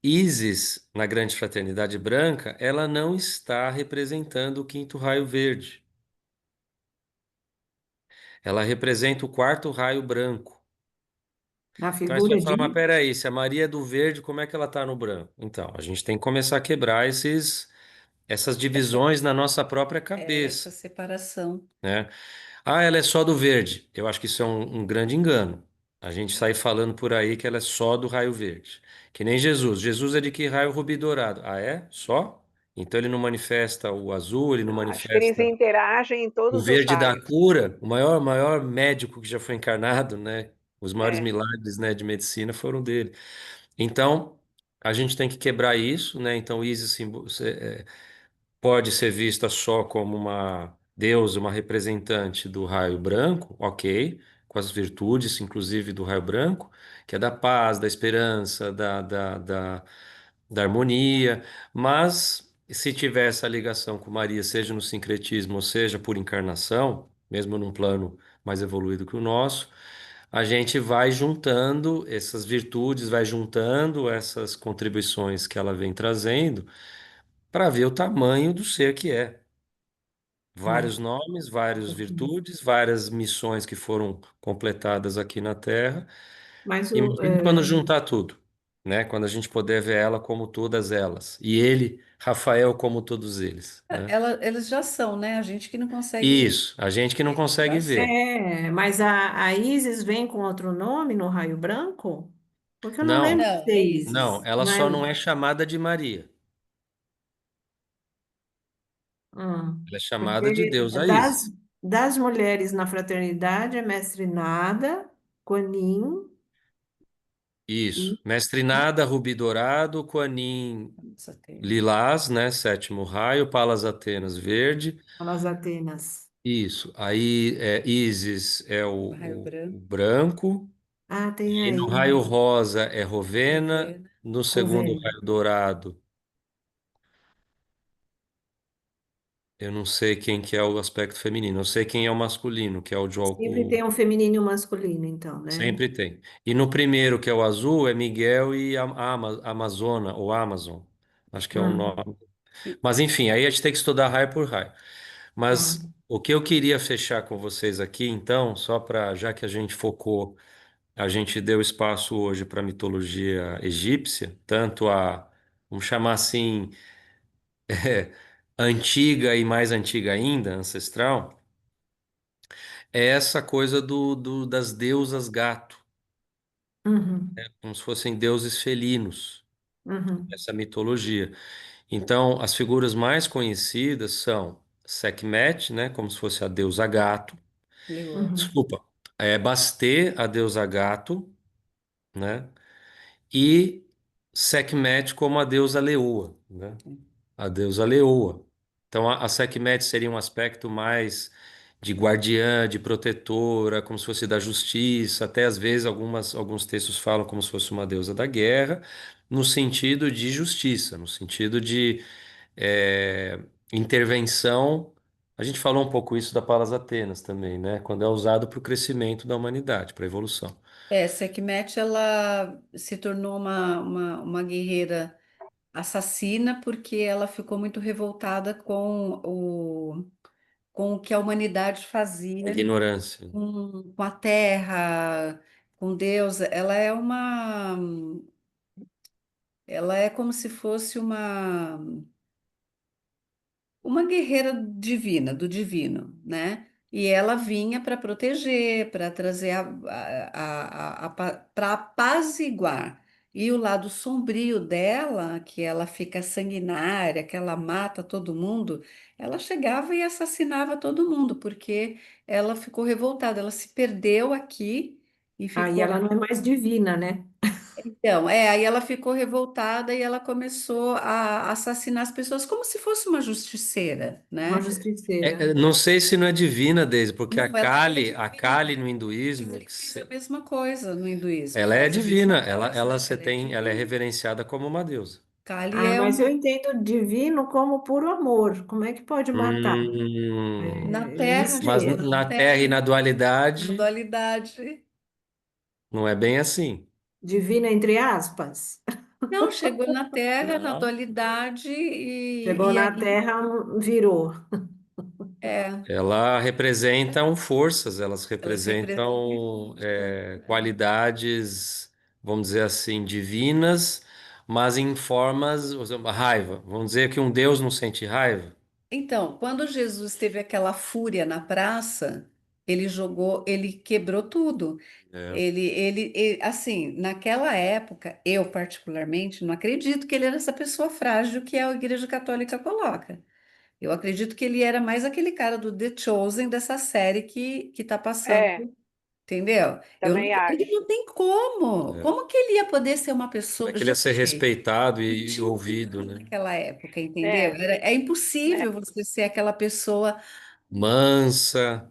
Speaker 2: Isis, na Grande Fraternidade Branca, ela não está representando o quinto raio verde. Ela representa o quarto raio branco.
Speaker 1: Na
Speaker 2: Então aí você
Speaker 1: figura
Speaker 2: vai falar, mas
Speaker 1: de.
Speaker 2: peraí, se a Maria é do verde, como é que ela está no branco? Então, a gente tem que começar a quebrar essas divisões na nossa própria
Speaker 3: Essa
Speaker 2: cabeça,
Speaker 3: separação.
Speaker 2: né? Ah, ela é só do verde. Eu acho que isso é um grande engano. A gente sai falando por aí que ela é só do raio verde. Que nem Jesus. Jesus é de que raio rubi dourado? Ah, é? Só? Então ele não manifesta o azul, ele não
Speaker 4: acho que eles
Speaker 2: manifesta
Speaker 4: interagem em
Speaker 2: o
Speaker 4: todos os
Speaker 2: verde da
Speaker 4: raios.
Speaker 2: cura, o maior médico que já foi encarnado, né? Os maiores
Speaker 4: É,
Speaker 2: milagres, né, de medicina foram dele. Então, a gente tem que quebrar isso, né? Então, Isis pode ser vista só como uma deusa, uma representante do raio branco, ok, com as virtudes, inclusive do raio branco, que é da paz, da esperança, da harmonia, mas se tiver essa ligação com Maria, seja no sincretismo, ou seja por encarnação, mesmo num plano mais evoluído que o nosso, a gente vai juntando essas virtudes, vai juntando essas contribuições que ela vem trazendo para ver o tamanho do ser que é.
Speaker 1: É,
Speaker 2: Vários nomes, várias virtudes, várias missões que foram completadas aqui na Terra.
Speaker 1: mas
Speaker 2: Imagina quando juntar tudo, né? Quando a gente puder ver ela como todas elas. E ele, Rafael, como todos eles, né?
Speaker 3: Eles já são, né? A gente que não consegue.
Speaker 2: Isso, a gente que não
Speaker 3: Eles já
Speaker 2: consegue
Speaker 3: são.
Speaker 2: ver.
Speaker 1: mas a Isis vem com outro nome no Raio Branco? Porque eu não lembro
Speaker 2: Não,
Speaker 1: de
Speaker 3: Não,
Speaker 1: ser
Speaker 3: é
Speaker 2: não,
Speaker 1: Isis,
Speaker 2: ela
Speaker 1: né?
Speaker 2: só não é chamada de Maria. Ela é chamada de
Speaker 1: Porque
Speaker 2: deusa Isis.
Speaker 1: das mulheres na fraternidade é Mestre Nada, Kuan
Speaker 2: Isso.
Speaker 1: e
Speaker 2: Mestre Nada, Rubi Dourado, Quanin
Speaker 3: Nossa, tem
Speaker 2: Lilás, né? Sétimo raio, Palas Atenas verde.
Speaker 1: as Atenas.
Speaker 2: Isso. Aí Ísis é
Speaker 3: o raio
Speaker 2: o
Speaker 3: branco,
Speaker 2: branco.
Speaker 1: Ah, tem
Speaker 2: E no
Speaker 1: aí,
Speaker 2: raio rosa é Rovena.
Speaker 3: Rovena.
Speaker 2: No segundo
Speaker 1: Rovena.
Speaker 2: raio dourado, eu não sei quem que é o aspecto feminino. Eu sei quem é o masculino, que é
Speaker 1: Sempre tem um feminino e um masculino, então, né?
Speaker 2: sempre tem. E no primeiro, que é o azul, é Miguel e Amazona, ou Amazon. Acho que é o
Speaker 1: Hum,
Speaker 2: nome. Mas enfim, aí a gente tem que estudar raio por raio.
Speaker 1: tá.
Speaker 2: Mas o que eu queria fechar com vocês aqui, então, só para, já que a gente focou a gente deu espaço hoje para a mitologia egípcia, tanto a, vamos chamar assim, antiga e mais antiga ainda, ancestral, é essa coisa das deusas gato,
Speaker 1: Uhum,
Speaker 2: como se fossem deuses felinos,
Speaker 1: uhum,
Speaker 2: essa mitologia. Então, as figuras mais conhecidas são Sekhmet, né, como se fosse a deusa gato.
Speaker 3: Leoa.
Speaker 1: uhum.
Speaker 2: Desculpa, é Bastet, a deusa gato, né? E Sekhmet como a deusa leoa, né? A deusa leoa. Então, a Sekhmet seria um aspecto mais de guardiã, de protetora, como se fosse da justiça. Até às vezes alguns textos falam como se fosse uma deusa da guerra, no sentido de justiça, no sentido de é, intervenção. A gente falou um pouco isso da Palas Atenas também, né? Quando é usado para o crescimento da humanidade, para a evolução.
Speaker 3: Sekhmet, ela se tornou uma guerreira assassina porque ela ficou muito revoltada com o que a humanidade
Speaker 2: A
Speaker 3: fazia
Speaker 2: ignorância.
Speaker 3: com a terra, com Deus. Ela é como se fosse uma guerreira divina, do divino, né? E ela vinha para proteger, para trazer para apaziguar. E o lado sombrio dela, que ela fica sanguinária, que ela mata todo mundo, ela chegava e assassinava todo mundo, porque ela ficou revoltada, ela se perdeu aqui e
Speaker 1: Aí
Speaker 3: ficou.
Speaker 1: ela não é mais divina, né?
Speaker 3: Então, aí ela ficou revoltada e ela começou a assassinar as pessoas como se fosse uma justiceira,
Speaker 1: Uma
Speaker 3: né?
Speaker 1: justiceira.
Speaker 2: Não sei se não é divina, Deise, porque
Speaker 3: Não, ela não é
Speaker 2: A
Speaker 3: divina,
Speaker 2: Kali no
Speaker 3: mas
Speaker 2: hinduísmo,
Speaker 3: ele fez a mesma coisa no hinduísmo,
Speaker 2: ela é
Speaker 3: faz a mesma
Speaker 2: divina.
Speaker 3: coisa,
Speaker 2: Você
Speaker 3: ela é
Speaker 2: tem, ela é
Speaker 3: divina.
Speaker 2: reverenciada como uma deusa.
Speaker 3: Kali
Speaker 1: Ah,
Speaker 3: é
Speaker 1: mas
Speaker 3: um,
Speaker 1: eu entendo divino como puro amor. Como é que pode matar?
Speaker 3: na
Speaker 1: Eu não
Speaker 3: Terra,
Speaker 2: Mas
Speaker 3: chegou
Speaker 1: sei.
Speaker 3: na
Speaker 2: na Terra e
Speaker 3: Terra,
Speaker 2: na
Speaker 3: na
Speaker 2: dualidade,
Speaker 3: dualidade.
Speaker 2: não é bem assim.
Speaker 1: Divina entre aspas.
Speaker 3: Não, chegou na Terra, na
Speaker 2: Não.
Speaker 3: dualidade,
Speaker 1: Chegou
Speaker 3: e
Speaker 1: na
Speaker 3: aí
Speaker 1: Terra, virou.
Speaker 3: é,
Speaker 2: Ela representam forças, elas
Speaker 3: elas representam
Speaker 2: representam
Speaker 3: força.
Speaker 2: qualidades, vamos dizer assim, divinas, mas em formas, por exemplo, a raiva. Vamos dizer que um Deus não sente raiva.
Speaker 3: Então, quando Jesus teve aquela fúria na praça, ele quebrou tudo.
Speaker 2: É.
Speaker 3: Assim, naquela época, eu particularmente não acredito que ele era essa pessoa frágil que a Igreja Católica coloca. Eu acredito que ele era mais aquele cara do The Chosen dessa série que está passando,
Speaker 4: É,
Speaker 3: entendeu?
Speaker 4: também
Speaker 3: Ele
Speaker 4: acho.
Speaker 3: não tem como.
Speaker 2: É.
Speaker 3: Como que ele ia poder ser uma
Speaker 2: Como é
Speaker 3: pessoa?
Speaker 2: que ele ia ser
Speaker 3: Gente,
Speaker 2: respeitado
Speaker 3: não
Speaker 2: e
Speaker 3: tinha
Speaker 2: ouvido, né?
Speaker 3: naquela época, entendeu?
Speaker 4: É,
Speaker 3: É
Speaker 4: né?
Speaker 3: impossível você ser aquela pessoa.
Speaker 2: Mansa,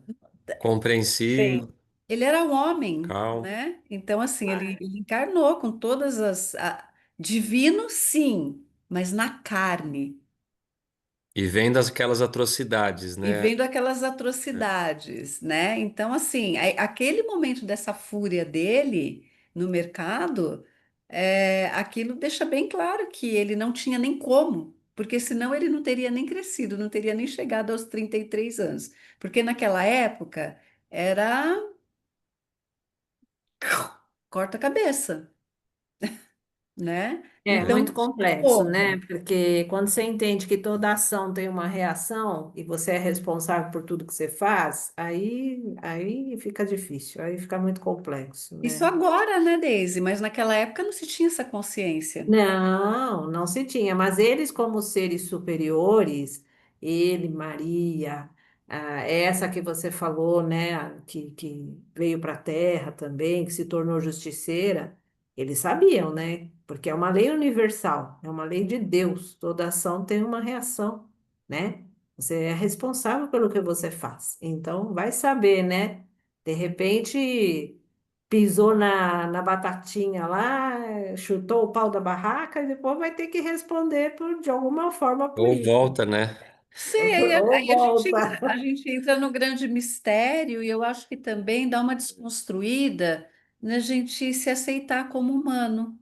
Speaker 4: Sim,
Speaker 2: compreensiva,
Speaker 3: Ele era um homem,
Speaker 2: calma.
Speaker 3: né? Então, assim, ele,
Speaker 4: é,
Speaker 3: ele encarnou com todas divino, sim, mas na carne.
Speaker 2: E vem das aquelas atrocidades,
Speaker 3: E
Speaker 2: né?
Speaker 3: vendo aquelas atrocidades, né? Então, assim, aquele momento dessa fúria dele no mercado, aquilo deixa bem claro que ele não tinha nem como, porque senão ele não teria nem crescido, não teria nem chegado aos 33 anos. Porque naquela época era corta a cabeça, né?
Speaker 1: É
Speaker 3: Então,
Speaker 1: muito complexo, né?
Speaker 3: como?
Speaker 1: Porque quando você entende que toda ação tem uma reação e você é responsável por tudo que você faz, aí fica difícil, aí fica muito complexo,
Speaker 3: Isso
Speaker 1: né?
Speaker 3: agora, né, Daisy? Mas naquela época não se tinha essa consciência.
Speaker 1: Não, não se tinha, mas eles, como seres superiores, ele, Maria, essa que você falou, né, que veio para a Terra também, que se tornou justiceira, eles sabiam, né? Porque é uma lei universal, é uma lei de Deus, toda ação tem uma reação, né? Você é responsável pelo que você faz, então vai saber, né? De repente pisou na batatinha lá, chutou o pau da barraca e depois vai ter que responder de alguma forma por
Speaker 2: Ou
Speaker 1: isso.
Speaker 2: volta, né?
Speaker 3: Sei, aí,
Speaker 1: Ou
Speaker 3: aí
Speaker 1: volta.
Speaker 3: a gente entra no grande mistério e eu acho que também dá uma desconstruída na gente se aceitar como humano,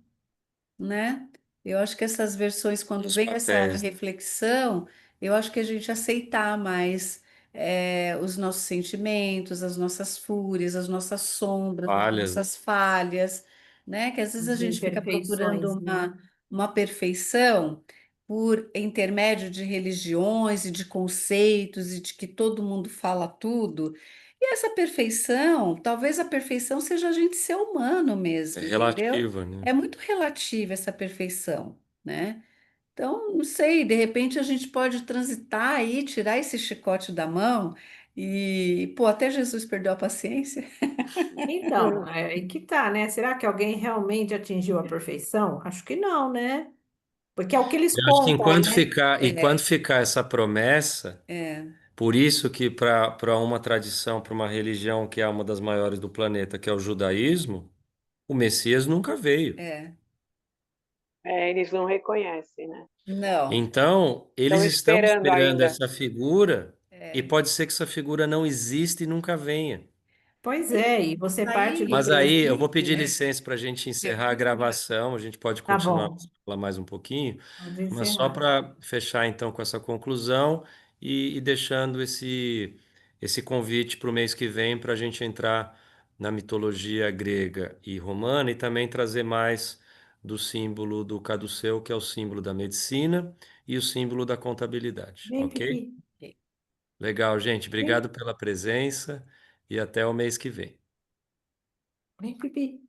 Speaker 3: né? Eu acho que essas versões, quando
Speaker 2: Os
Speaker 3: vem essa
Speaker 2: papéis.
Speaker 3: reflexão, eu acho que a gente aceitar mais. os nossos sentimentos, as nossas fúrias, as nossas sombras, as
Speaker 2: Falhas, né?
Speaker 3: nossas falhas, né? Que às vezes a
Speaker 1: As
Speaker 3: gente fica procurando
Speaker 1: imperfeições, né?
Speaker 3: uma perfeição por intermédio de religiões e de conceitos e de que todo mundo fala tudo. E essa perfeição, talvez a perfeição seja a gente ser humano
Speaker 2: É
Speaker 3: mesmo, entendeu?
Speaker 2: relativa, né?
Speaker 3: É muito relativa essa perfeição, né? Então, não sei, de repente a gente pode transitar aí, tirar esse chicote da mão e, pô, até Jesus perdeu a paciência.
Speaker 1: Então, é aí que tá, né? Será que alguém realmente atingiu a perfeição? Acho que não, né? Porque é o que eles
Speaker 2: Eu acho que
Speaker 1: contam, né?
Speaker 2: enquanto ficar essa promessa,
Speaker 3: É,
Speaker 2: por isso que para uma tradição, para uma religião que é uma das maiores do planeta, que é o judaísmo, o Messias nunca veio.
Speaker 3: é.
Speaker 4: Eles não reconhecem, né?
Speaker 3: Não,
Speaker 2: Então,
Speaker 4: Estão
Speaker 2: eles estão
Speaker 4: esperando
Speaker 2: esperando
Speaker 4: ainda.
Speaker 2: essa figura e
Speaker 3: é.
Speaker 2: pode ser que essa figura não exista e nunca venha.
Speaker 1: Pois
Speaker 3: Sim,
Speaker 1: é, e você parte do
Speaker 3: aí,
Speaker 2: Mas aí eu vou pedir
Speaker 1: princípio.
Speaker 2: licença para a gente encerrar a
Speaker 3: é,
Speaker 2: gravação. A gente pode
Speaker 1: Tá
Speaker 2: continuar a
Speaker 1: bom,
Speaker 2: falar mais um pouquinho,
Speaker 1: pode
Speaker 2: mas só
Speaker 1: encerrar.
Speaker 2: para fechar então com essa conclusão e deixando esse convite para o mês que vem para a gente entrar na mitologia grega e romana e também trazer mais do símbolo do caduceu, que é o símbolo da medicina e o símbolo da contabilidade,
Speaker 1: Vem,
Speaker 2: ok?
Speaker 1: Pipi.
Speaker 2: Legal, gente.
Speaker 1: Vem,
Speaker 2: Obrigado pela presença e até o mês que vem.
Speaker 1: vem, Pipi.